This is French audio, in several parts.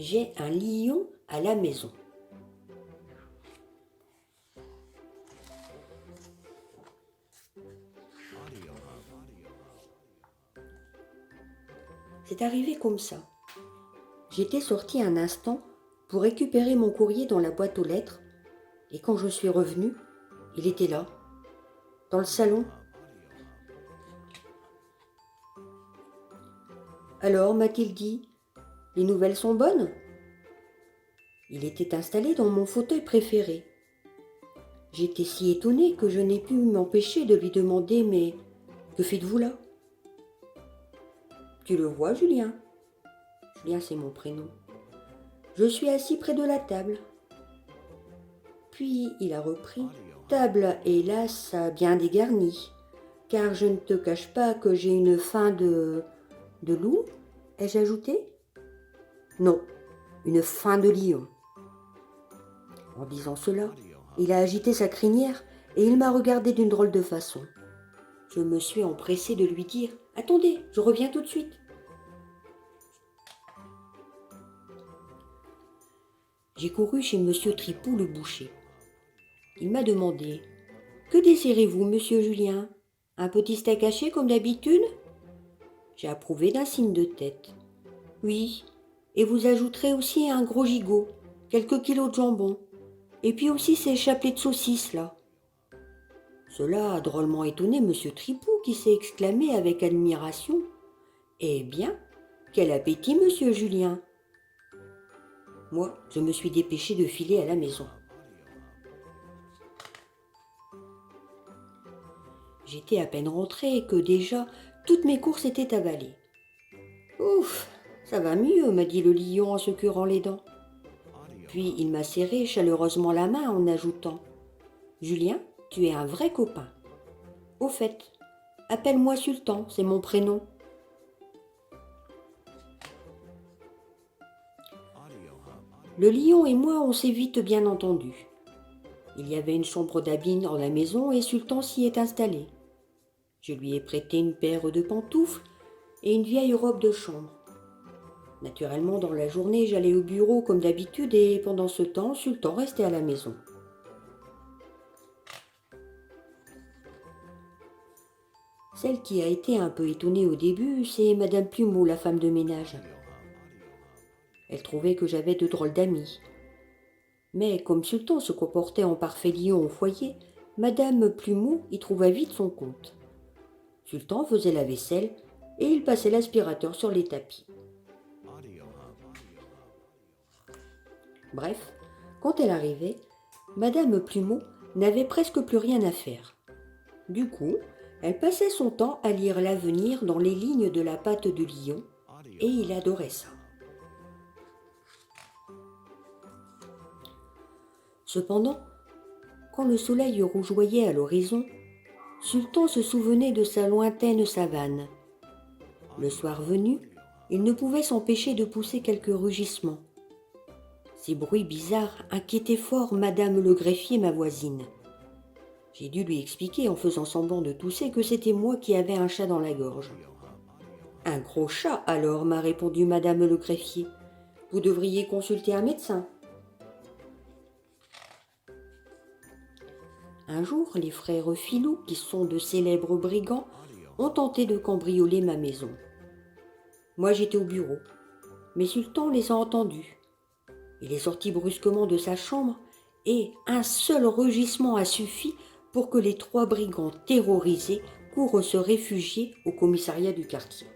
J'ai un lion à la maison. C'est arrivé comme ça. J'étais sortie un instant pour récupérer mon courrier dans la boîte aux lettres, et quand je suis revenue, il était là, dans le salon. Alors, m'a-t-il dit, les nouvelles sont bonnes? Il était installé dans mon fauteuil préféré. J'étais si étonnée que je n'ai pu m'empêcher de lui demander « Mais que faites-vous là ?» Tu le vois, Julien? Julien, c'est mon prénom. Je suis assis près de la table. Puis il a repris. Table, hélas, bien dégarnie, car je ne te cache pas que j'ai une faim de loup, ai-je ajouté? Non, une faim de lion. En disant cela, il a agité sa crinière et il m'a regardé d'une drôle de façon. Je me suis empressée de lui dire « Attendez, je reviens tout de suite !» J'ai couru chez Monsieur Tripou le boucher. Il m'a demandé « Que désirez-vous, Monsieur Julien? Un petit steak haché comme d'habitude ?» J'ai approuvé d'un signe de tête. « Oui, et vous ajouterez aussi un gros gigot, quelques kilos de jambon, et puis aussi ces chapelets de saucisses là. » Cela a drôlement étonné Monsieur Tripou qui s'est exclamé avec admiration. « Eh bien, quel appétit, Monsieur Julien !» Moi, je me suis dépêchée de filer à la maison. J'étais à peine rentrée que déjà toutes mes courses étaient avalées. « Ouf, ça va mieux, m'a dit le lion en se curant les dents. Puis il m'a serré chaleureusement la main en ajoutant « Julien, tu es un vrai copain. Au fait, appelle-moi Sultan, c'est mon prénom. » Le lion et moi, on s'est vite bien entendus. Il y avait une chambre d'habits dans la maison et Sultan s'y est installé. Je lui ai prêté une paire de pantoufles et une vieille robe de chambre. Naturellement, dans la journée, j'allais au bureau comme d'habitude et pendant ce temps, Sultan restait à la maison. Celle qui a été un peu étonnée au début, c'est Madame Plumeau, la femme de ménage. Elle trouvait que j'avais de drôles d'amis. Mais comme Sultan se comportait en parfait lion au foyer, Madame Plumeau y trouva vite son compte. Sultan faisait la vaisselle et il passait l'aspirateur sur les tapis. Bref, quand elle arrivait, Madame Plumeau n'avait presque plus rien à faire. Du coup, elle passait son temps à lire l'avenir dans les lignes de la patte de lion, et il adorait ça. Cependant, quand le soleil rougeoyait à l'horizon, Sultan se souvenait de sa lointaine savane. Le soir venu, il ne pouvait s'empêcher de pousser quelques rugissements. Ces bruits bizarres inquiétaient fort Madame le greffier, ma voisine. J'ai dû lui expliquer en faisant semblant de tousser que c'était moi qui avais un chat dans la gorge. « Un gros chat alors, m'a répondu Madame le greffier. Vous devriez consulter un médecin. » Un jour, les frères Filou, qui sont de célèbres brigands, ont tenté de cambrioler ma maison. Moi, j'étais au bureau, mais Sultan les a entendus. Il est sorti brusquement de sa chambre et un seul rugissement a suffi pour que les 3 brigands terrorisés courent se réfugier au commissariat du quartier.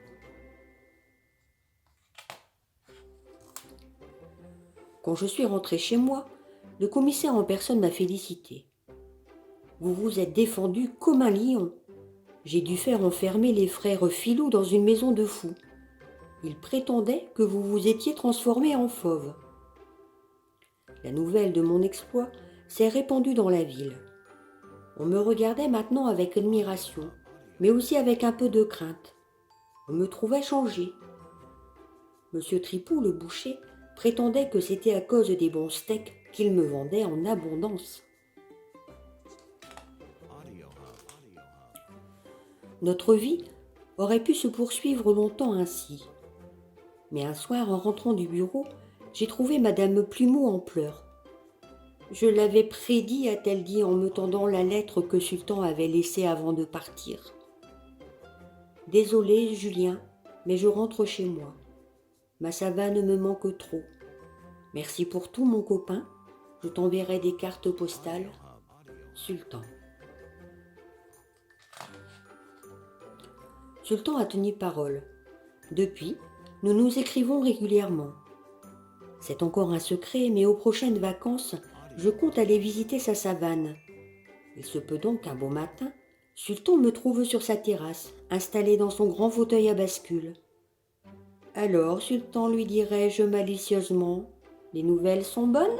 Quand je suis rentrée chez moi, le commissaire en personne m'a félicité. « Vous vous êtes défendu comme un lion. J'ai dû faire enfermer les frères Filou dans une maison de fous. Ils prétendaient que vous vous étiez transformé en fauve. » La nouvelle de mon exploit s'est répandue dans la ville. On me regardait maintenant avec admiration, mais aussi avec un peu de crainte. On me trouvait changé. Monsieur Tripou, le boucher, prétendait que c'était à cause des bons steaks qu'il me vendait en abondance. Notre vie aurait pu se poursuivre longtemps ainsi. Mais un soir, en rentrant du bureau, j'ai trouvé Madame Plumeau en pleurs. Je l'avais prédit, a-t-elle dit en me tendant la lettre que Sultan avait laissée avant de partir. Désolé, Julien, mais je rentre chez moi. Ma savane me manque trop. Merci pour tout, mon copain. Je t'enverrai des cartes postales. Sultan. Sultan a tenu parole. Depuis, nous nous écrivons régulièrement. C'est encore un secret, mais aux prochaines vacances, je compte aller visiter sa savane. Il se peut donc qu'un beau matin, Sultan me trouve sur sa terrasse, installé dans son grand fauteuil à bascule. Alors, Sultan, lui dirai-je malicieusement, les nouvelles sont bonnes ?